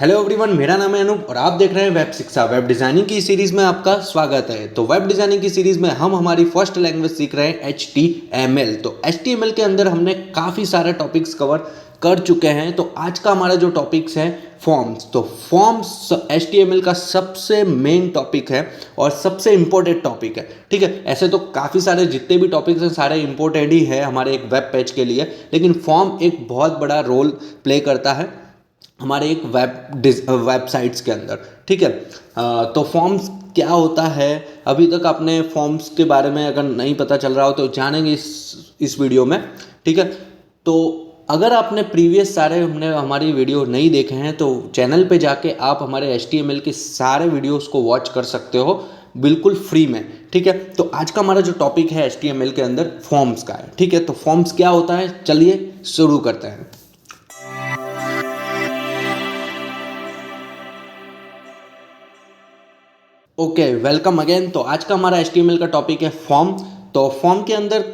Hello everyone, मेरा नाम है अनूप और आप देख रहे हैं वेब शिक्षा। वेब डिज़ाइनिंग की सीरीज़ में आपका स्वागत है। तो वेब डिज़ाइनिंग की सीरीज़ में हम हमारी फर्स्ट लैंग्वेज सीख रहे हैं HTML। तो HTML के अंदर हमने काफ़ी सारे टॉपिक्स कवर कर चुके हैं। तो आज का हमारा जो टॉपिक्स है फॉर्म्स। तो फॉर्म्स HTML का सबसे मेन टॉपिक है और सबसे इम्पोर्टेंट टॉपिक है। ठीक है, ऐसे तो काफ़ी सारे जितने भी टॉपिक्स हैं सारे इम्पोर्टेंट ही है हमारे एक वेब पेज के लिए, लेकिन फॉर्म एक बहुत बड़ा रोल प्ले करता है हमारे एक वेबसाइट्स के अंदर। ठीक है, तो फॉर्म्स क्या होता है, अभी तक आपने फॉर्म्स के बारे में अगर नहीं पता चल रहा हो तो जानेंगे इस वीडियो में। ठीक है, तो अगर आपने प्रीवियस सारे हमने हमारी वीडियो नहीं देखे हैं तो चैनल पे जाके आप हमारे HTML के सारे वीडियोस को वॉच कर सकते हो बिल्कुल फ्री में। ठीक है, तो आज का हमारा जो टॉपिक है HTML के अंदर फॉर्म्स का है। ठीक है, तो फॉर्म्स क्या होता है, चलिए शुरू करते हैं। Okay, welcome again. तो आज का हमारा HTML का टॉपिक है फॉर्म। तो फॉर्म के अंदर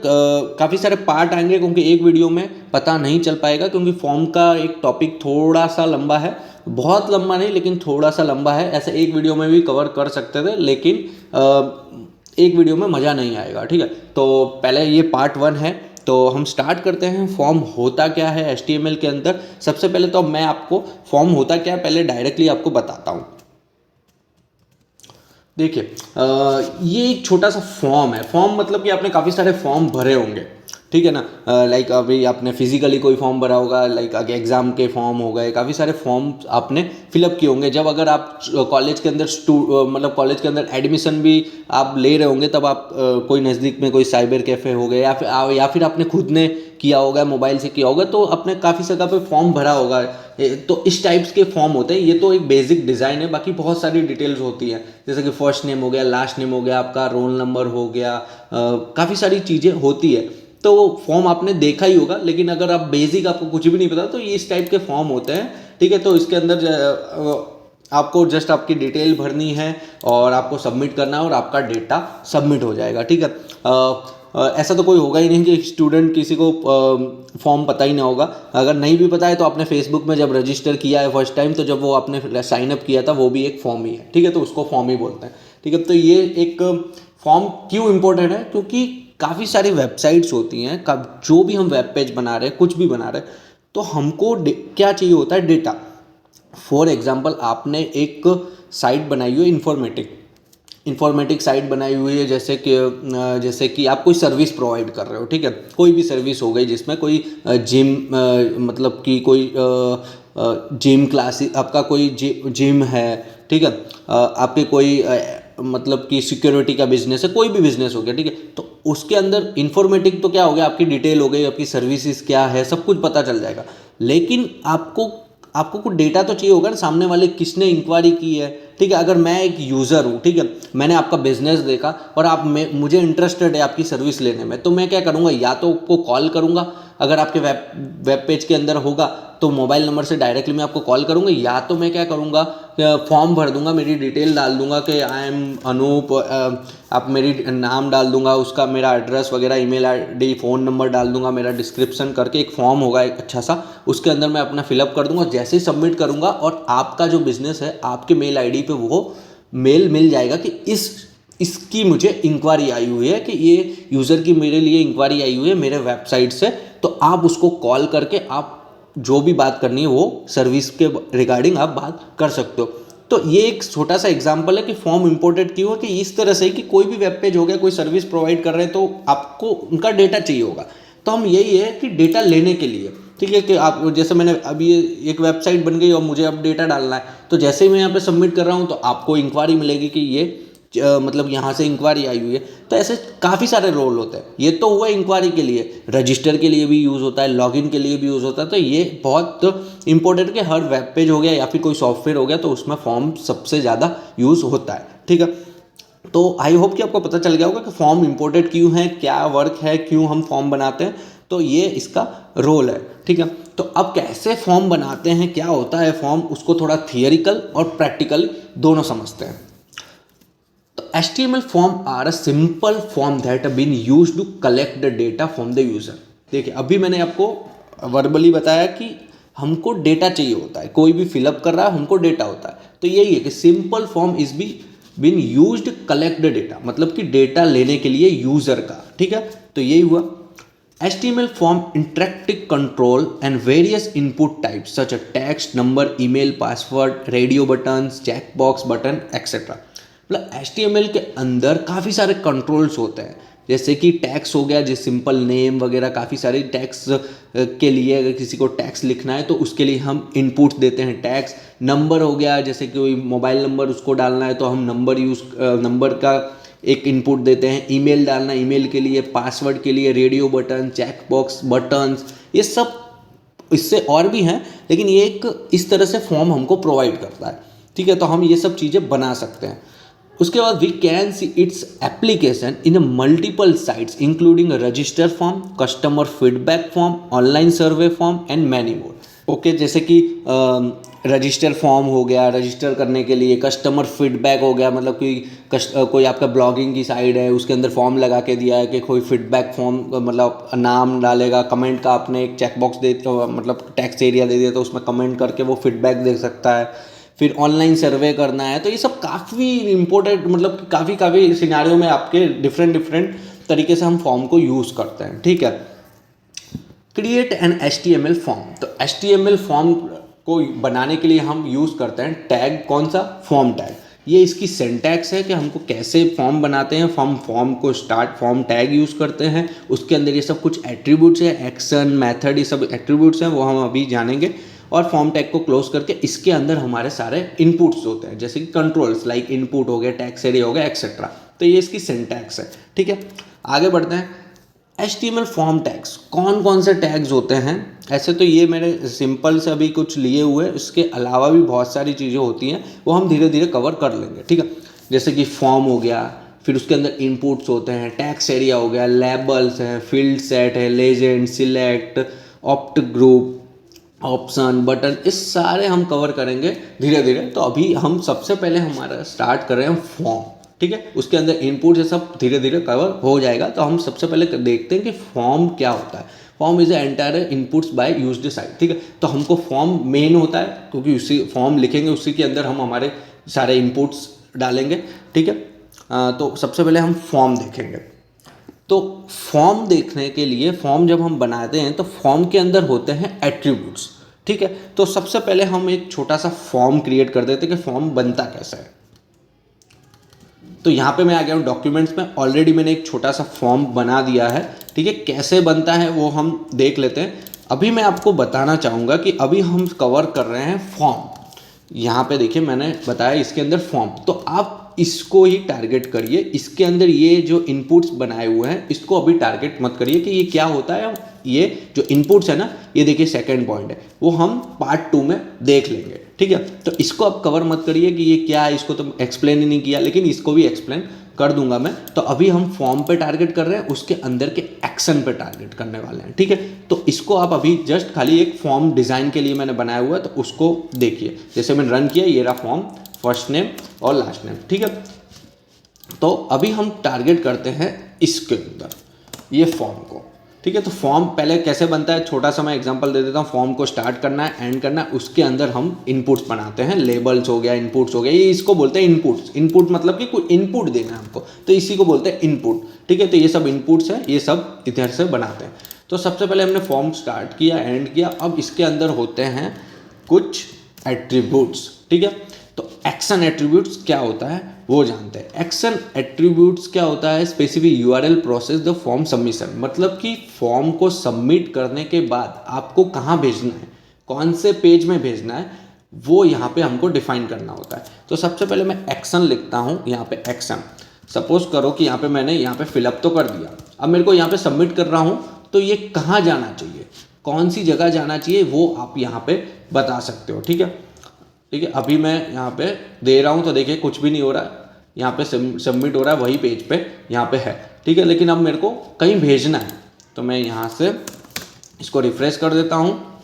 काफ़ी सारे पार्ट आएंगे क्योंकि एक वीडियो में पता नहीं चल पाएगा, क्योंकि फॉर्म का एक टॉपिक थोड़ा सा लंबा है, बहुत लंबा नहीं लेकिन थोड़ा सा लंबा है। ऐसे एक वीडियो में भी कवर कर सकते थे लेकिन एक वीडियो में मज़ा नहीं आएगा। ठीक है, तो पहले ये पार्ट 1 है। तो हम स्टार्ट करते हैं। फॉर्म होता क्या है HTML के अंदर। सबसे पहले तो मैं आपको फॉर्म होता क्या है पहले डायरेक्टली आपको बताता हूँ। देखिए, ये एक छोटा सा फॉर्म है। फॉर्म मतलब कि आपने काफ़ी सारे फॉर्म भरे होंगे, ठीक है ना। लाइक अभी आपने फिजिकली कोई फॉर्म भरा होगा, लाइक एग्जाम के फॉर्म हो गए, काफ़ी सारे फॉर्म आपने फिलअप किए होंगे। जब अगर आप कॉलेज के अंदर मतलब कॉलेज के अंदर एडमिशन भी आप ले रहे होंगे, तब आप कोई नज़दीक में कोई साइबर कैफ़े हो गए या फिर आपने खुद ने किया होगा, मोबाइल से किया होगा, तो आपने काफ़ी जगह पे फॉर्म भरा होगा। तो इस टाइप्स के फॉर्म होते हैं। ये तो एक बेसिक डिज़ाइन है, बाकी बहुत सारी डिटेल्स होती हैं, जैसे कि फर्स्ट नेम हो गया, लास्ट नेम हो गया, आपका रोल नंबर हो गया, काफ़ी सारी चीज़ें होती है। तो फॉर्म आपने देखा ही होगा, लेकिन अगर आप बेसिक आपको कुछ भी नहीं पता तो ये इस टाइप के फॉर्म होते हैं। ठीक है, तो इसके अंदर आपको जस्ट आपकी डिटेल भरनी है और आपको सबमिट करना है और आपका डेटा सबमिट हो जाएगा। ठीक है, ऐसा तो कोई होगा ही नहीं कि स्टूडेंट किसी को फॉर्म पता ही ना होगा। अगर नहीं भी पता है तो आपने फेसबुक में जब रजिस्टर किया है फर्स्ट टाइम, तो जब वो आपने साइन अप किया था वो भी एक फॉर्म ही है। ठीक है, तो उसको फॉर्म ही बोलते हैं। ठीक है, तो ये एक फॉर्म क्यों इम्पोर्टेंट है, क्योंकि काफ़ी सारी वेबसाइट्स होती हैं, कब जो भी हम वेब पेज बना रहे हैं, कुछ भी बना रहे हैं, तो हमको क्या चाहिए होता है, डेटा। फॉर एग्जांपल आपने एक साइट बनाई हुई है, इंफॉर्मेटिक साइट बनाई हुई है, जैसे कि आप कोई सर्विस प्रोवाइड कर रहे हो। ठीक है, कोई भी सर्विस हो गई जिसमें कोई जिम, मतलब कि कोई जिम क्लास, आपका कोई जिम है। ठीक है, आपके कोई मतलब कि सिक्योरिटी का बिजनेस है, कोई भी बिजनेस हो गया। ठीक है, तो उसके अंदर इंफॉर्मेटिक तो क्या हो गया, आपकी डिटेल हो गई, आपकी सर्विसेज क्या है, सब कुछ पता चल जाएगा। लेकिन आपको आपको कुछ डेटा तो चाहिए होगा ना, सामने वाले किसने इंक्वायरी की है। ठीक है, अगर मैं एक यूज़र हूँ, ठीक है, मैंने आपका बिजनेस देखा और मुझे इंटरेस्टेड है आपकी सर्विस लेने में, तो मैं क्या करूँगा, या तो आपको कॉल करूँगा, अगर आपके वेब पेज के अंदर होगा तो मोबाइल नंबर से डायरेक्टली मैं आपको कॉल करूँगा, या तो मैं क्या करूँगा, फॉर्म भर दूंगा, मेरी डिटेल डाल दूंगा कि आई एम अनूप, आप मेरी नाम डाल दूंगा, उसका मेरा एड्रेस वगैरह, ईमेल आईडी, फ़ोन नंबर डाल दूंगा, मेरा डिस्क्रिप्शन करके एक फॉर्म होगा एक अच्छा सा, उसके अंदर मैं अपना फिलअप कर दूंगा। जैसे ही सबमिट करूंगा और आपका जो बिजनेस है आपके मेल आईडी पे वो मेल मिल जाएगा कि इसकी मुझे इंक्वायरी आई हुई है, कि ये यूज़र की मेरे लिए इंक्वायरी आई हुई है मेरे वेबसाइट से। तो आप उसको कॉल करके आप जो भी बात करनी है वो सर्विस के रिगार्डिंग आप बात कर सकते हो। तो ये एक छोटा सा एग्जांपल है कि फॉर्म इंपोर्टेंट क्यों है, कि इस तरह से कि कोई भी वेब पेज हो गया, कोई सर्विस प्रोवाइड कर रहे हैं तो आपको उनका डेटा चाहिए होगा। तो हम यही है कि डेटा लेने के लिए, ठीक है, कि आप जैसे मैंने अभी एक वेबसाइट बन गई और मुझे अब डेटा डालना है, तो जैसे ही मैं यहाँ पे सबमिट कर रहा हूँ तो आपको इंक्वायरी मिलेगी कि ये मतलब यहाँ से इंक्वायरी आई हुई है। तो ऐसे काफ़ी सारे रोल होते हैं। ये तो हुआ इंक्वायरी के लिए, रजिस्टर के लिए भी यूज़ होता है, लॉगिन के लिए भी यूज़ होता है। तो ये बहुत इंपॉर्टेंट कि हर वेब पेज हो गया या फिर कोई सॉफ्टवेयर हो गया तो उसमें फॉर्म सबसे ज़्यादा यूज़ होता है। ठीक है, तो आई होप कि आपको पता चल गया होगा कि फॉर्म इंपॉर्टेंट क्यों है, क्या वर्क है, क्यों हम फॉर्म बनाते हैं। तो ये इसका रोल है। ठीक है, तो अब कैसे फॉर्म बनाते हैं, क्या होता है फॉर्म, उसको थोड़ा थियरिकल और प्रैक्टिकल दोनों समझते हैं। HTML form are a simple form that have been used to collect the data from the user। देखिए, अभी मैंने आपको वर्बली बताया कि हमको डेटा चाहिए होता है, कोई भी फिलअप कर रहा है हमको डेटा होता है। तो यही है कि simple form is been used collect the data, मतलब कि डेटा लेने के लिए यूजर का, ठीक है। तो यही हुआ। HTML form interactive control and various input types such as text, number, email, password, radio buttons, checkbox button, etc. मतलब HTML के अंदर काफ़ी सारे कंट्रोल्स होते हैं, जैसे कि टैक्स हो गया, जैसे सिंपल नेम वगैरह, काफ़ी सारे टैक्स के लिए अगर किसी को टैक्स लिखना है तो उसके लिए हम इनपुट्स देते हैं टैक्स। नंबर हो गया, जैसे कि कोई मोबाइल नंबर उसको डालना है तो हम नंबर का एक इनपुट देते हैं। ईमेल डालना, ईमेल के लिए, पासवर्ड के लिए radio button, check box buttons, ये सब इससे और भी हैं, लेकिन ये एक इस तरह से फॉर्म हमको प्रोवाइड करता है, ठीक है। तो हम ये सब चीज़ें बना सकते हैं। उसके बाद we can see its application in multiple sites including register form, customer feedback form, online survey form and many more. Okay, जैसे कि रजिस्टर फॉर्म हो गया, रजिस्टर करने के लिए, कस्टमर फीडबैक हो गया, मतलब कोई आपका ब्लॉगिंग की साइड है उसके अंदर फॉर्म लगा के दिया है कि कोई फीडबैक फॉर्म, मतलब नाम डालेगा, कमेंट का आपने एक चेकबॉक्स दे, मतलब टेक्स्ट एरिया दे दिया तो उसमें कमेंट करके वो फीडबैक दे सकता है। फिर ऑनलाइन सर्वे करना है, तो ये सब काफ़ी इंपॉर्टेंट, मतलब काफ़ी सिनेरियो में आपके डिफरेंट तरीके से हम फॉर्म को यूज़ करते हैं, ठीक है। क्रिएट एन HTML फॉर्म, तो HTML फॉर्म को बनाने के लिए हम यूज़ करते हैं टैग, कौन सा, फॉर्म टैग। ये इसकी सिंटैक्स है कि हमको कैसे फॉर्म बनाते हैं। फॉर्म को स्टार्ट फॉर्म टैग यूज़ करते हैं, उसके अंदर ये सब कुछ एट्रीब्यूट्स है, एक्शन, मेथड, ये सब एट्रीब्यूट्स हैं, वो हम अभी जानेंगे। और फॉर्म टैग को क्लोज करके इसके अंदर हमारे सारे इनपुट्स होते हैं, जैसे कि कंट्रोल्स लाइक इनपुट हो गया, टैक्स एरिया हो गया, एक्सेट्रा। तो ये इसकी सिंटैक्स है, ठीक है। आगे बढ़ते हैं। HTML फॉर्म टैग्स, कौन कौन से टैग्स होते हैं? ऐसे तो ये मेरे सिंपल से अभी कुछ लिए हुए, इसके अलावा भी बहुत सारी चीज़ें होती हैं, वो हम धीरे धीरे कवर कर लेंगे, ठीक है। जैसे कि फॉर्म हो गया, फिर उसके अंदर इनपुट्स होते हैं, टैक्स एरिया हो गया, लेबल्स हैं, फील्ड सेट है, legend, select, opt group, option, button, इस सारे हम कवर करेंगे धीरे धीरे। तो अभी हम सबसे पहले हमारा स्टार्ट कर रहे हैं फॉर्म, ठीक है। उसके अंदर इनपुट ये सब धीरे धीरे कवर हो जाएगा। तो हम सबसे पहले देखते हैं कि फॉर्म क्या होता है। Form is entire inputs by used site, ठीक है। तो हमको फॉर्म मेन होता है, क्योंकि उसी फॉर्म लिखेंगे, उसी के अंदर हम हमारे सारे इनपुट्स डालेंगे, ठीक है। तो सबसे पहले हम फॉर्म देखेंगे। तो फॉर्म देखने के लिए, फॉर्म जब हम बनाते हैं तो फॉर्म के अंदर होते हैं एट्रीब्यूट्स, ठीक है। तो सबसे पहले हम एक छोटा सा फॉर्म क्रिएट कर देते हैं कि फॉर्म बनता कैसा है। तो यहाँ पे मैं आ गया हूँ डॉक्यूमेंट्स में, ऑलरेडी मैंने एक छोटा सा फॉर्म बना दिया है, ठीक है। कैसे बनता है वो हम देख लेते हैं। अभी मैं आपको बताना चाहूँगा कि अभी हम कवर कर रहे हैं फॉर्म। यहाँ पे देखिए मैंने बताया इसके अंदर फॉर्म, तो आप इसको ही टारगेट करिए। इसके अंदर ये जो इनपुट्स बनाए हुए हैं इसको अभी टारगेट मत करिए कि ये क्या होता है। ये जो इनपुट्स है ना, ये देखिए सेकंड पॉइंट है, वो हम पार्ट 2 में देख लेंगे, ठीक है। तो इसको आप कवर मत करिए कि ये क्या है, इसको तो एक्सप्लेन ही नहीं किया, लेकिन इसको भी एक्सप्लेन कर दूंगा मैं। तो अभी हम फॉर्म पे टारगेट कर रहे हैं, उसके अंदर के एक्शन पे टारगेट करने वाले हैं, ठीक है। तो इसको आप अभी जस्ट खाली एक फॉर्म डिज़ाइन के लिए मैंने बनाया हुआ है, तो उसको देखिए। जैसे मैंने रन किया, ये रहा फॉर्म, फर्स्ट नेम और लास्ट नेम, ठीक है। तो अभी हम टारगेट करते हैं इसके अंदर ये फॉर्म को, ठीक है। तो फॉर्म पहले कैसे बनता है, छोटा सा मैं एग्जांपल दे देता हूँ। फॉर्म को स्टार्ट करना है, एंड करना है, उसके अंदर हम इनपुट्स बनाते हैं। लेबल्स हो गया, इनपुट्स हो गया, ये इसको बोलते हैं इनपुट्स। इनपुट मतलब कि कोई इनपुट देना है हमको, तो इसी को बोलते हैं इनपुट, ठीक है। तो ये सब इनपुट्स है, ये सब इधर से बनाते हैं। तो सबसे पहले हमने फॉर्म स्टार्ट किया, एंड किया। अब इसके अंदर होते हैं कुछ एट्रीब्यूट्स, ठीक है। तो एक्शन एट्रीब्यूट्स क्या होता है वो जानते हैं। एक्शन एट्रीब्यूट्स क्या होता है, specific URL process the form submission, मतलब कि फॉर्म को सबमिट करने के बाद आपको कहाँ भेजना है, कौन से पेज में भेजना है, वो यहाँ पे हमको डिफाइन करना होता है। तो सबसे पहले मैं एक्शन लिखता हूँ यहाँ पे। एक्शन, सपोज करो कि यहाँ पे मैंने यहाँ पे फिलअप तो कर दिया, अब मेरे को यहाँ पे सबमिट कर रहा हूँ, तो ये कहाँ जाना चाहिए, कौन सी जगह जाना चाहिए, वो आप यहाँ पे बता सकते हो, ठीक है। ठीक है, अभी मैं यहाँ पे दे रहा हूँ तो देखिए कुछ भी नहीं हो रहा है, यहाँ पे सबमिट हो रहा है, वही पेज पे यहाँ पे है, ठीक है। लेकिन अब मेरे को कहीं भेजना है, तो मैं यहाँ से इसको रिफ्रेश कर देता हूँ,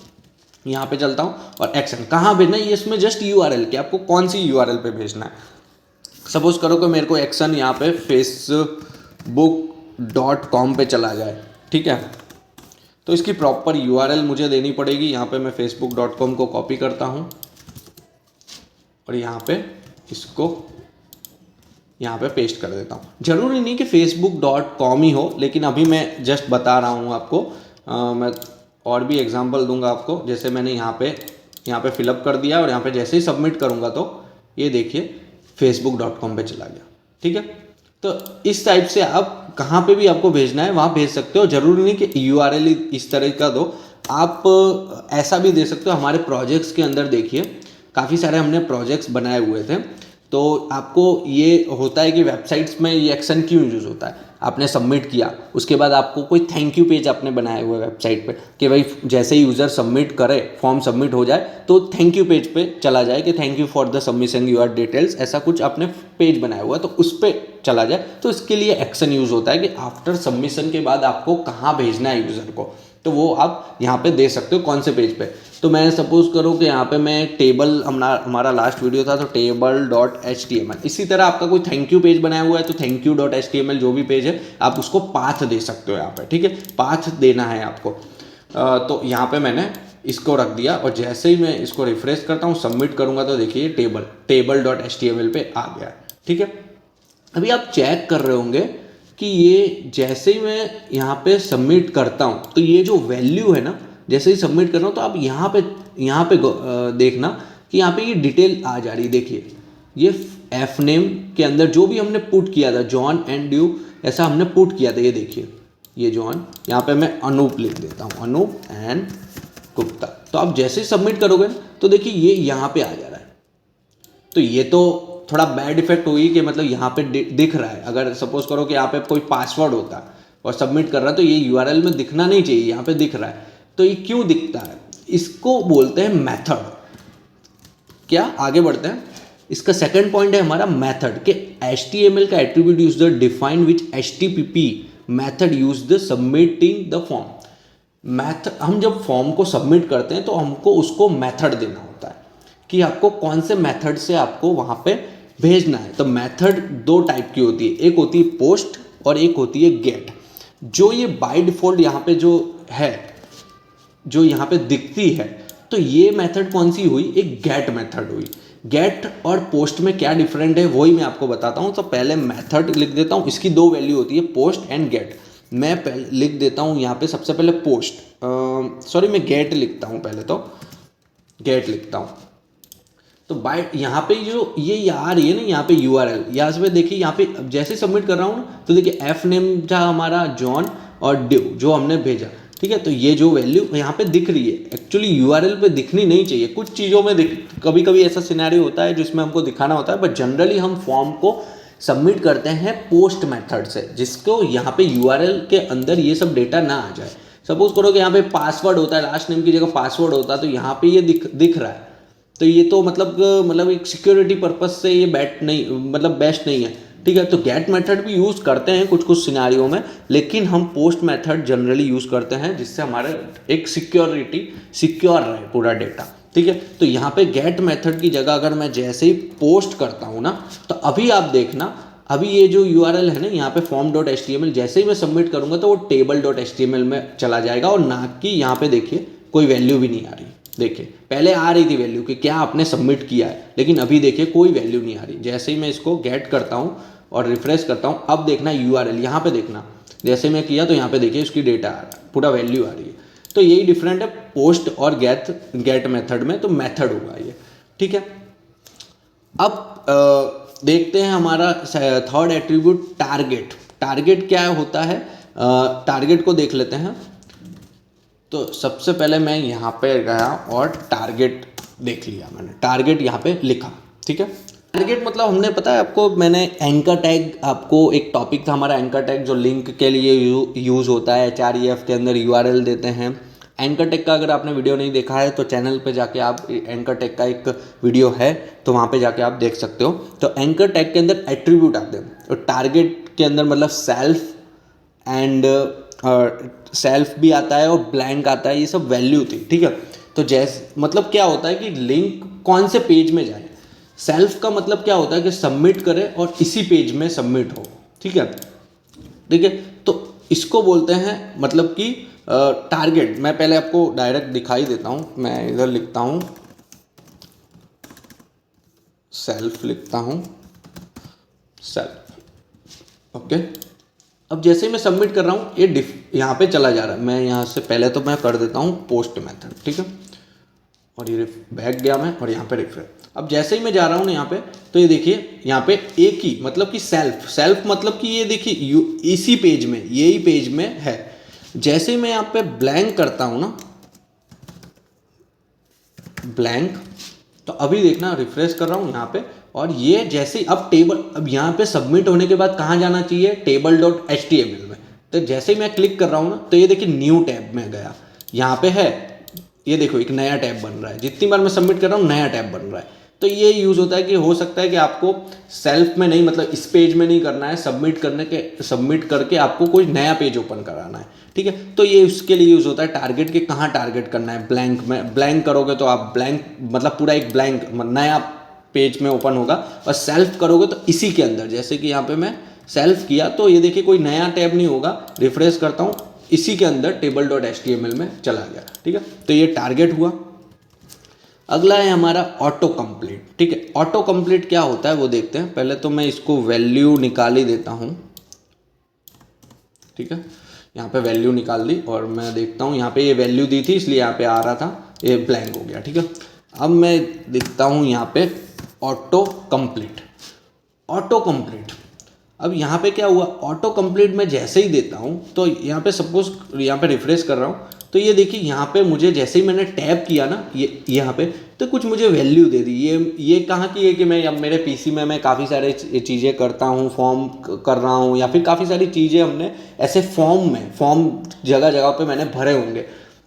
यहाँ पे चलता हूँ, और एक्शन कहाँ भेजना है, ये इसमें जस्ट यूआरएल कि आपको कौन सी यूआरएल पे भेजना है। सपोज करो कि मेरे को एक्शन यहाँ पे facebook.com पे चला जाए, ठीक है। तो इसकी प्रॉपर URL मुझे देनी पड़ेगी। यहाँ पे मैं facebook.com को कॉपी करता हूँ और यहाँ पे इसको यहाँ पे पेस्ट कर देता हूँ। ज़रूरी नहीं कि facebook.com ही हो, लेकिन अभी मैं जस्ट बता रहा हूँ आपको। मैं और भी एग्जांपल दूंगा आपको। जैसे मैंने यहाँ पे फिलअप कर दिया और यहाँ पे जैसे ही सबमिट करूँगा तो ये देखिए facebook.com पे चला गया। ठीक है, तो इस टाइप से आप कहाँ पे भी आपको भेजना है वहाँ भेज सकते हो। ज़रूरी नहीं कि URL इस तरह का दो, आप ऐसा भी दे सकते हो। हमारे प्रोजेक्ट्स के अंदर देखिए काफ़ी सारे हमने प्रोजेक्ट्स बनाए हुए थे, तो आपको ये होता है कि वेबसाइट्स में ये एक्शन क्यों यूज़ होता है। आपने सबमिट किया, उसके बाद आपको कोई थैंक यू पेज आपने बनाया हुआ है वेबसाइट पे कि भाई जैसे ही यूज़र सबमिट करे, फॉर्म सबमिट हो जाए तो थैंक यू पेज पे चला जाए कि thank you for the submission your details, ऐसा कुछ आपने पेज बनाया हुआ है तो उस पर चला जाए। तो इसके लिए एक्शन यूज़ होता है कि आफ्टर सबमिशन के बाद आपको कहाँ भेजना है यूज़र को, तो वो आप यहाँ पे दे सकते हो कौन से पेज पे। तो मैं सपोज करूँ कि यहाँ पे मैं टेबल, हमारा लास्ट वीडियो था तो table.html, इसी तरह आपका कोई थैंक यू पेज बनाया हुआ है तो thankyou.html जो भी पेज है आप उसको पाथ दे सकते हो यहाँ पे। ठीक है, पाथ देना है आपको। तो यहाँ पे मैंने इसको रख दिया और जैसे ही मैं इसको रिफ्रेश करता हूँ, सबमिट करूँगा तो देखिए table.html पे आ गया। ठीक है, अभी आप चेक कर रहे होंगे कि ये जैसे ही मैं यहाँ पे सबमिट करता हूँ तो ये जो वैल्यू है ना, जैसे ही सबमिट कर रहा हूँ तो आप यहाँ पे देखना कि यहाँ पे ये डिटेल आ जा रही है। देखिए ये एफ नेम के अंदर जो भी हमने पुट किया था, जॉन एंड ड्यू ऐसा हमने पुट किया था। ये देखिए ये जॉन, यहाँ पे मैं अनूप लिख देता हूँ, अनूप एंड गुप्ता। तो आप जैसे ही सबमिट करोगे तो देखिए ये यहाँ पे आ जा रहा है। तो ये तो थोड़ा बैड इफेक्ट हुई कि मतलब यहाँ पे दिख रहा है। अगर सपोज करो कि यहाँ पे कोई पासवर्ड होता और सबमिट कर रहा है तो ये URL में दिखना नहीं चाहिए, यहाँ पे दिख रहा है। तो ये क्यों दिखता है, इसको बोलते हैं मेथड। क्या, आगे बढ़ते हैं। इसका सेकंड पॉइंट है हमारा मेथड के HTML का attribute use the define which HTTP method use the submitting the form. हम जब फॉर्म को सबमिट करते हैं तो हमको उसको मेथड देना होता है कि आपको कौन से मेथड से आपको वहाँ पे भेजना है। तो मेथड दो टाइप की होती है, एक होती है पोस्ट और एक होती है गेट। जो ये बाय डिफ़ॉल्ट यहाँ पे जो है, जो यहाँ पे दिखती है, तो ये मेथड कौन सी हुई, एक गेट मेथड हुई। गेट और पोस्ट में क्या डिफरेंट है वही मैं आपको बताता हूँ। तो पहले मेथड लिख देता हूँ, इसकी दो वैल्यू होती है, पोस्ट एंड गेट। मैं पहले लिख देता हूँ यहाँ पे सबसे पहले पोस्ट, सॉरी मैं गेट लिखता हूँ, पहले तो गेट लिखता हूँ। तो बाय यहाँ पे जो ये आ रही है ना, यहाँ पे URL, यहाँ से देखिए यहाँ पे जैसे सबमिट कर रहा हूँ ना तो देखिए एफ नेम था हमारा जॉन और ड्यू जो हमने भेजा। ठीक है, तो ये जो वैल्यू यहाँ पे दिख रही है एक्चुअली URL पे दिखनी नहीं चाहिए। कुछ चीज़ों में कभी कभी ऐसा सिनेरियो होता है जिसमें हमको दिखाना होता है, बट जनरली हम फॉर्म को सबमिट करते हैं पोस्ट मेथड से, जिसको यहाँ पे URL के अंदर ये सब डेटा ना आ जाए। सपोज करो कि यहाँ पे पासवर्ड होता है, लास्ट नेम की जगह पासवर्ड होता है, तो यहाँ पे ये दिख रहा है। तो ये तो मतलब एक सिक्योरिटी पर्पज से ये बेस्ट नहीं है। ठीक है, तो गेट मेथड भी यूज़ करते हैं कुछ सिनारियों में, लेकिन हम पोस्ट मेथड जनरली यूज़ करते हैं जिससे हमारे एक सिक्योर रहे पूरा डेटा। ठीक है, तो यहाँ पे गेट मेथड की जगह अगर मैं जैसे ही पोस्ट करता हूँ ना, तो अभी आप देखना, अभी ये जो URL है ना यहाँ पे form.html, जैसे ही मैं सबमिट करूँगा तो वो table.html में चला जाएगा और ना कि यहाँ पे देखिए कोई वैल्यू भी नहीं आ रही। देखिए पहले आ रही थी वैल्यू कि क्या आपने सबमिट किया है, लेकिन अभी देखिए कोई वैल्यू नहीं आ रही। जैसे ही मैं इसको गेट करता हूँ और रिफ्रेश करता हूँ, अब देखना URL यहाँ पे देखना, जैसे मैं किया तो यहाँ पे देखिए उसकी डेटा आ रहा है, पूरा वैल्यू आ रही है। तो यही डिफरेंट है पोस्ट और गेट मेथड में, तो मेथड होगा ये। ठीक है, अब देखते हैं हमारा थर्ड एट्रीब्यूट टारगेट। टारगेट क्या होता है, टारगेट को देख लेते हैं। तो सबसे पहले मैं यहाँ पे गया और टारगेट देख लिया, मैंने टारगेट यहाँ पे लिखा। ठीक है, टारगेट मतलब हमने पता है आपको, मैंने एंकर टैग, आपको एक टॉपिक था हमारा एंकर टैग जो लिंक के लिए यूज़ होता है। HREF के अंदर URL देते हैं। एंकर टैग का अगर आपने वीडियो नहीं देखा है तो चैनल पे जाके आप, एंकर टैग का एक वीडियो है तो वहाँ पे जाके आप देख सकते हो। तो एंकर टैग के अंदर एट्रीब्यूट आते हैं, तो टारगेट के अंदर मतलब सेल्फ एंड सेल्फ भी आता है और ब्लैंक आता है, ये सब वैल्यू थी। ठीक है, तो जैसे मतलब क्या होता है कि लिंक कौन से पेज में जाए। सेल्फ का मतलब क्या होता है कि सबमिट करे और इसी पेज में सबमिट हो। ठीक है, ठीक है, तो इसको बोलते हैं मतलब कि टारगेट मैं पहले आपको डायरेक्ट दिखाई देता हूँ। मैं इधर लिखता हूँ सेल्फ, लिखता हूँ सेल्फ, ओके। अब जैसे ही मैं सबमिट कर रहा हूँ ये यहाँ पे चला जा रहा है। मैं यहाँ से पहले तो मैं कर देता हूँ पोस्ट मेथड, ठीक है, और ये बैक गया मैं और यहाँ पे रिफ्रेश। अब जैसे ही मैं जा रहा हूँ ना यहाँ पे, तो ये देखिए यहाँ पे एक ही मतलब कि सेल्फ मतलब कि ये देखिए इसी पेज में, यही पेज में है। जैसे ही मैं यहाँ पे ब्लैंक करता हूँ ना, ब्लैंक, तो अभी देखना रिफ्रेश कर रहा हूँ यहाँ पे, और ये जैसे अब टेबल, अब यहाँ पे सबमिट होने के बाद कहाँ जाना चाहिए, table.html में। तो जैसे ही मैं क्लिक कर रहा हूँ ना, तो ये देखिए न्यू टैब में गया, यहाँ पे है, ये देखो एक नया टैब बन रहा है। जितनी बार मैं सबमिट कर रहा हूँ नया टैब बन रहा है। तो ये यूज़ होता है कि हो सकता है कि आपको सेल्फ में नहीं, मतलब इस पेज में नहीं करना है, सबमिट करके आपको कोई नया पेज ओपन कराना है, ठीक है। तो ये उसके लिए यूज़ होता है टारगेट के, कहाँ टारगेट करना है, ब्लैंक में। ब्लैंक करोगे तो आप ब्लैंक मतलब पूरा एक ब्लैंक नया पेज में ओपन होगा, और सेल्फ करोगे तो इसी के अंदर, जैसे कि यहाँ पे मैं सेल्फ किया तो ये देखिए कोई नया टैब नहीं होगा। रिफ्रेश करता हूँ, इसी के अंदर table.html में चला गया, ठीक है। तो ये टारगेट हुआ। अगला है हमारा ऑटो कंप्लीट, ठीक है। ऑटो कंप्लीट क्या होता है वो देखते हैं। पहले तो मैं इसको वैल्यू निकाल ही देता हूँ, ठीक है। यहाँ पे वैल्यू निकाल दी और मैं देखता हूँ यहाँ पे ये वैल्यू दी थी इसलिए यहाँ पे आ रहा था, ये ब्लैंक हो गया, ठीक है। अब मैं देखता हूँ यहाँ पे ऑटो कंप्लीट, ऑटो कंप्लीट। अब यहाँ पे क्या हुआ, ऑटो कंप्लीट में जैसे ही देता हूँ तो यहाँ पे सपोज यहाँ पे रिफ्रेश कर रहा हूँ, तो ये देखिए यहाँ पे मुझे जैसे ही मैंने टैप किया ना ये यहाँ पे, तो कुछ मुझे वैल्यू दे दी। ये कहाँ की है कि मैं अब मेरे पीसी में मैं काफ़ी सारे चीज़ें करता हूँ, फॉर्म कर रहा हूँ, या फिर काफ़ी सारी चीज़ें हमने ऐसे फॉर्म जगह जगह पे मैंने भरे होंगे।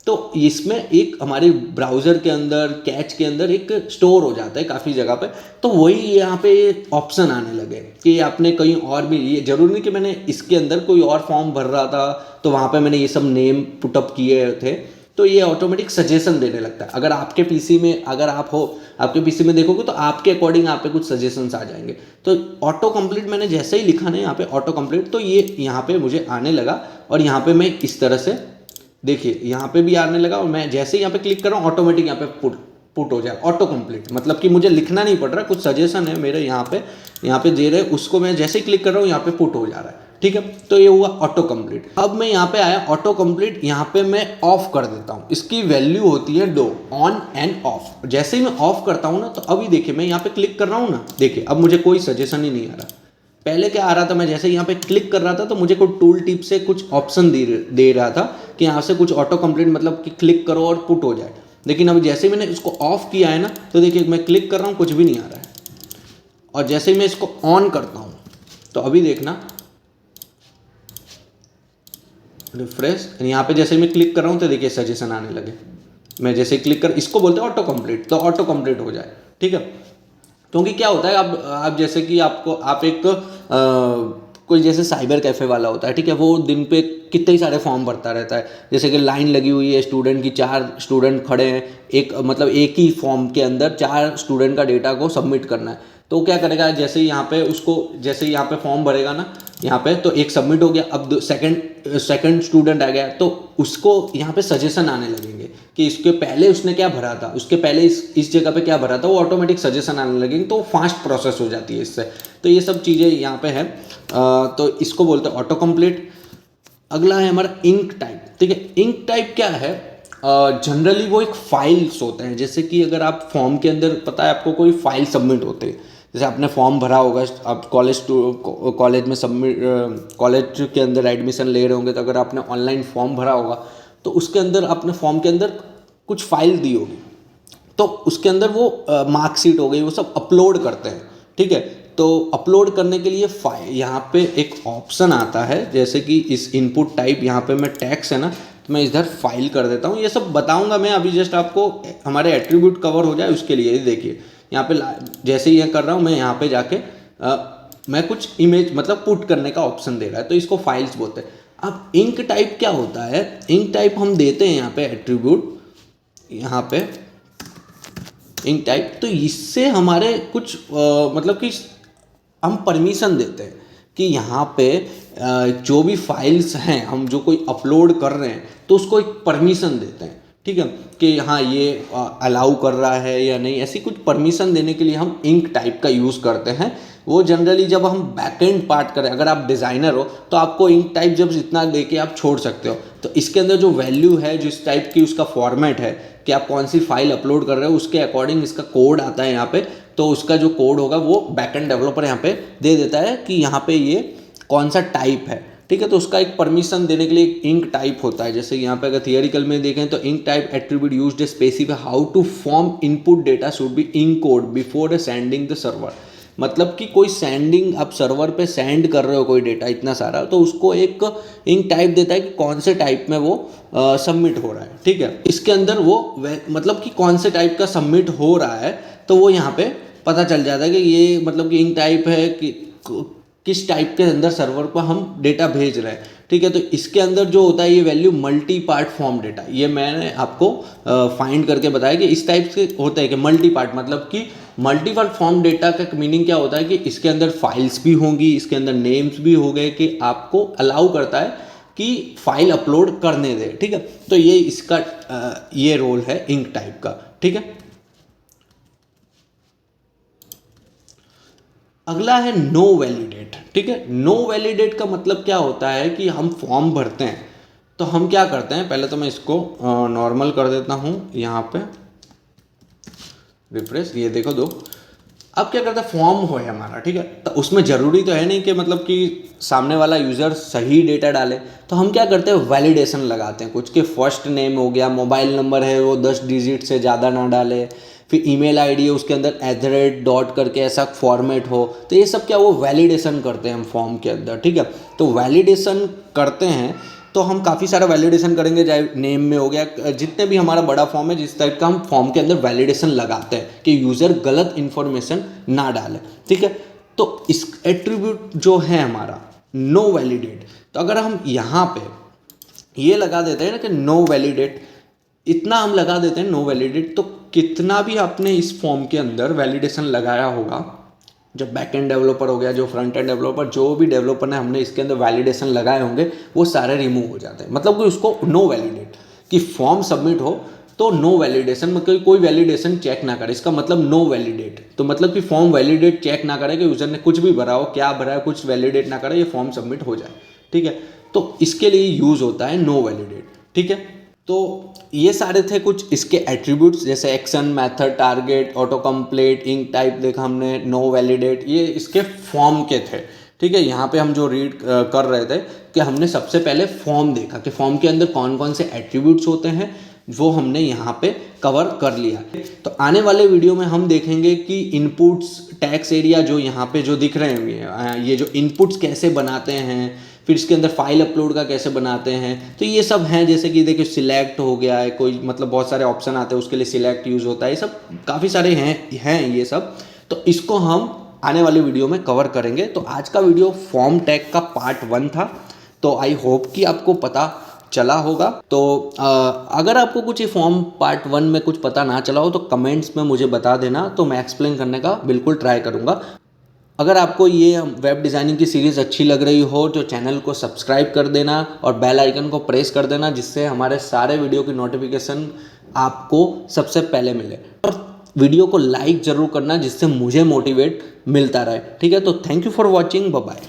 तो इसमें एक हमारे ब्राउज़र के अंदर, कैच के अंदर एक स्टोर हो जाता है काफ़ी जगह पे। तो वही यहाँ पे ऑप्शन आने लगे कि आपने कहीं और भी, ये जरूरी नहीं कि मैंने इसके अंदर कोई और फॉर्म भर रहा था तो वहाँ पे मैंने ये सब नेम पुटअप किए थे, तो ये ऑटोमेटिक सजेशन देने लगता है। अगर आपके पीसी में, अगर आप हो, आपके पीसी में देखोगे तो आपके अकॉर्डिंग यहाँ पे कुछ सजेशंस आ जाएंगे। तो ऑटो कंप्लीट मैंने जैसे ही लिखा ना यहाँ पे ऑटो कंप्लीट, तो ये यहाँ पे मुझे आने लगा, और यहाँ पे मैं इस तरह से देखिए यहाँ पे भी आने लगा, और मैं जैसे ही यहाँ पे क्लिक कर रहा हूँ ऑटोमेटिक यहाँ पे पुट हो जाए ऑटो कंप्लीट। मतलब कि मुझे लिखना नहीं पड़ रहा, कुछ सजेशन है मेरे यहाँ पे दे रहे, उसको मैं जैसे ही क्लिक कर रहा हूँ यहाँ पे पुट हो जा रहा है, ठीक है। तो ये हुआ ऑटो कंप्लीट। अब मैं यहाँ पे आया ऑटो कंप्लीट, यहाँ पे मैं ऑफ कर देता हूँ। इसकी वैल्यू होती है डो, ऑन एंड ऑफ। जैसे ही मैं ऑफ करता हूँ ना, तो अभी देखिए मैं यहाँ पे क्लिक कर रहा हूँ ना, देखिए अब मुझे कोई सजेशन ही नहीं आ रहा। पहले क्या आ रहा था, मैं जैसे यहाँ पे क्लिक कर रहा था तो मुझे कोई टूल टिप से कुछ ऑप्शन दे रहा था कि यहाँ से कुछ ऑटो कंप्लीट, मतलब कि क्लिक करो और पुट हो जाए। लेकिन अब जैसे मैंने इसको ऑफ किया है ना, तो देखिए मैं क्लिक कर रहा हूँ कुछ भी नहीं आ रहा है, और जैसे ही मैं इसको ऑन करता हूँ तो अभी देखना रिफ्रेश, यहाँ पे जैसे मैं क्लिक कर रहा हूँ तो देखिए सजेशन आने लगे। मैं जैसे क्लिक कर, इसको बोलते हैं ऑटो कंप्लीट, तो ऑटो कंप्लीट हो जाए, ठीक है। क्योंकि क्या होता है, आप जैसे कि आप एक कोई जैसे साइबर कैफ़े वाला होता है, ठीक है, वो दिन पे कितने ही सारे फॉर्म भरता रहता है। जैसे कि लाइन लगी हुई है स्टूडेंट की, 4 स्टूडेंट खड़े हैं, एक ही फॉर्म के अंदर 4 स्टूडेंट का डेटा को सबमिट करना है। तो क्या करेगा, जैसे ही यहाँ पे उसको, जैसे यहाँ पे फॉर्म भरेगा ना यहाँ पे, तो एक सबमिट हो गया। अब सेकंड स्टूडेंट आ गया, तो उसको यहाँ पे सजेशन आने लगेंगे कि इसके पहले उसने क्या भरा था, उसके पहले इस जगह पे क्या भरा था, वो ऑटोमेटिक सजेशन आने लगेंगे। तो फास्ट प्रोसेस हो जाती है इससे। तो ये सब चीज़ें यहाँ पे है, तो इसको बोलते हैं ऑटो कंप्लीट। अगला है हमारा इंक टाइप, ठीक है। इंक टाइप क्या है, जनरली वो एक फाइल्स होते हैं। जैसे कि अगर आप फॉर्म के अंदर, पता है आपको, कोई फाइल सबमिट होते हैं, जैसे आपने फॉर्म भरा होगा, आप कॉलेज में सबमिट, कॉलेज के अंदर एडमिशन ले रहे होंगे, तो अगर आपने ऑनलाइन फॉर्म भरा होगा तो उसके अंदर, अपने फॉर्म के अंदर कुछ फाइल दी होगी, तो उसके अंदर वो मार्कशीट हो गई, वो सब अपलोड करते हैं, ठीक है। तो अपलोड करने के लिए यहाँ पे एक ऑप्शन आता है, जैसे कि इस इनपुट टाइप, यहाँ पे मैं टैक्स है ना, तो मैं इधर फाइल कर देता हूँ। ये सब बताऊँगा मैं अभी, जस्ट आपको हमारे एट्रीब्यूट कवर हो जाए उसके लिए। देखिए यहाँ पे जैसे ही ये कर रहा हूँ मैं, यहाँ पे जाके मैं कुछ इमेज, मतलब पुट करने का ऑप्शन दे रहा है, तो इसको फाइल्स बोलते हैं। अब इंक टाइप क्या होता है, इंक टाइप हम देते हैं यहाँ पे एट्रीब्यूट, यहाँ पे इंक टाइप, तो इससे हमारे कुछ मतलब कि हम परमिशन देते हैं कि यहाँ पे जो भी फाइल्स हैं हम जो कोई अपलोड कर रहे हैं तो उसको एक परमिशन देते हैं, ठीक है, कि हाँ ये अलाउ कर रहा है या नहीं, ऐसी कुछ परमिशन देने के लिए हम इंक टाइप का यूज़ करते हैं। वो जनरली जब हम बैकएंड पार्ट करें, अगर आप डिज़ाइनर हो तो आपको इंक टाइप जब जितना लेके आप छोड़ सकते हो, तो इसके अंदर जो वैल्यू है, जिस टाइप की उसका फॉर्मेट है कि आप कौन सी फाइल अपलोड कर रहे हो, उसके अकॉर्डिंग इसका कोड आता है यहाँ पे। तो उसका जो कोड होगा वो बैकएंड डेवलपर यहाँ पे दे देता है कि यहाँ पे ये कौन सा टाइप है, ठीक है। तो उसका एक परमिशन देने के लिए एक इंक टाइप होता है। जैसे यहाँ पे अगर थियरिकल में देखें तो enctype attribute used to specify how to form input data should be encoded before sending the server. मतलब कि कोई सेंडिंग, आप सर्वर पे सेंड कर रहे हो कोई डेटा इतना सारा, तो उसको एक इंक टाइप देता है कि कौन से टाइप में वो सबमिट हो रहा है, ठीक है। इसके अंदर वो मतलब कि कौन से टाइप का सबमिट हो रहा है तो वो यहाँ पे पता चल जाता है कि ये मतलब कि इंक टाइप है कि किस टाइप के अंदर सर्वर को हम डेटा भेज रहे हैं, ठीक है। तो इसके अंदर जो होता है ये value multi part form data, ये मैंने आपको फाइंड करके बताया कि इस टाइप से होता है कि मल्टी पार्ट, मतलब कि मल्टी पार्ट फॉर्म डेटा का मीनिंग क्या होता है कि इसके अंदर फाइल्स भी होंगी, इसके अंदर नेम्स भी हो गए, कि आपको अलाउ करता है कि फाइल अपलोड करने दे, ठीक है। तो ये इसका ये रोल है इंक टाइप का, ठीक है। अगला है नो वैलिडेट, ठीक है। नो वैलिडेट का मतलब क्या होता है कि हम फॉर्म भरते हैं तो हम क्या करते हैं, पहले तो मैं इसको नॉर्मल कर देता हूँ, यहाँ पे रिफ्रेश, ये देखो दो। अब क्या करता है, फॉर्म हो है हमारा, ठीक है। तो उसमें ज़रूरी तो है नहीं कि मतलब कि सामने वाला यूज़र सही डेटा डाले, तो हम क्या करते हैं वैलिडेशन लगाते हैं कुछ, के फर्स्ट नेम हो गया, मोबाइल नंबर है वो 10 डिजिट से ज़्यादा ना डाले, फिर ईमेल आईडी है उसके अंदर @ करके ऐसा फॉर्मेट हो। तो ये सब क्या वो वैलिडेशन करते हैं हम फॉर्म के अंदर, ठीक है। तो वैलिडेशन करते हैं तो हम काफ़ी सारा वैलिडेशन करेंगे, चाहे नेम में हो गया, जितने भी हमारा बड़ा फॉर्म है जिस टाइप का हम फॉर्म के अंदर वैलिडेशन लगाते हैं कि यूज़र गलत इन्फॉर्मेशन ना डाले, ठीक है। तो इस एट्रीब्यूट जो है हमारा नो वैलिडेट, तो अगर हम यहाँ पे ये लगा देते हैं ना कि नो वैलिडेट, इतना हम लगा देते हैं नो वैलिडेट, तो कितना भी आपने इस फॉर्म के अंदर वैलिडेशन लगाया होगा, जो बैकएंड डेवलपर हो गया, जो फ्रंट एंड डेवलपर, जो भी डेवलपर ने हमने इसके अंदर वैलिडेशन लगाए होंगे वो सारे रिमूव हो जाते हैं। मतलब कि उसको नो वैलिडेट, कि फॉर्म सबमिट हो तो नो वैलिडेशन, मतलब कोई वैलिडेशन चेक ना करे, इसका मतलब नो वैलिडेट। तो मतलब कि फॉर्म वैलिडेट चेक ना करे कि यूजर ने कुछ भी भरा हो, क्या भरा है, कुछ वैलिडेट ना करे, ये फॉर्म सबमिट हो जाए, ठीक है। तो इसके लिए यूज़ होता है नो वैलिडेट, ठीक है। तो ये सारे थे कुछ इसके एट्रीब्यूट्स, जैसे action, method, target, autocomplete, enctype देखा हमने, नो वैलिडेट, ये इसके फॉर्म के थे, ठीक है। यहाँ पे हम जो रीड कर रहे थे कि हमने सबसे पहले फॉर्म देखा कि फॉर्म के अंदर कौन कौन से एट्रीब्यूट्स होते हैं, वो हमने यहाँ पे कवर कर लिया। तो आने वाले वीडियो में हम देखेंगे कि इनपुट्स, टैक्स एरिया जो यहाँ पे जो दिख रहे हैं, ये जो इनपुट्स कैसे बनाते हैं, फिर इसके अंदर फाइल अपलोड का कैसे बनाते हैं। तो ये सब हैं, जैसे कि देखिए सिलेक्ट हो गया है, कोई मतलब बहुत सारे ऑप्शन आते हैं उसके लिए सिलेक्ट यूज़ होता है, ये सब काफ़ी सारे हैं ये सब। तो इसको हम आने वाले वीडियो में कवर करेंगे। तो आज का वीडियो फॉर्म टैग का पार्ट 1 था। तो आई होप कि आपको पता चला होगा। तो अगर आपको कुछ ये फॉर्म पार्ट 1 में कुछ पता ना चला हो तो कमेंट्स में मुझे बता देना, तो मैं एक्सप्लेन करने का बिल्कुल ट्राई करूँगा। अगर आपको ये वेब डिज़ाइनिंग की सीरीज़ अच्छी लग रही हो तो चैनल को सब्सक्राइब कर देना और बेल आइकन को प्रेस कर देना, जिससे हमारे सारे वीडियो की नोटिफिकेशन आपको सबसे पहले मिले। और वीडियो को लाइक ज़रूर करना, जिससे मुझे मोटिवेट मिलता रहे, ठीक है। तो thank you for watching, bye bye.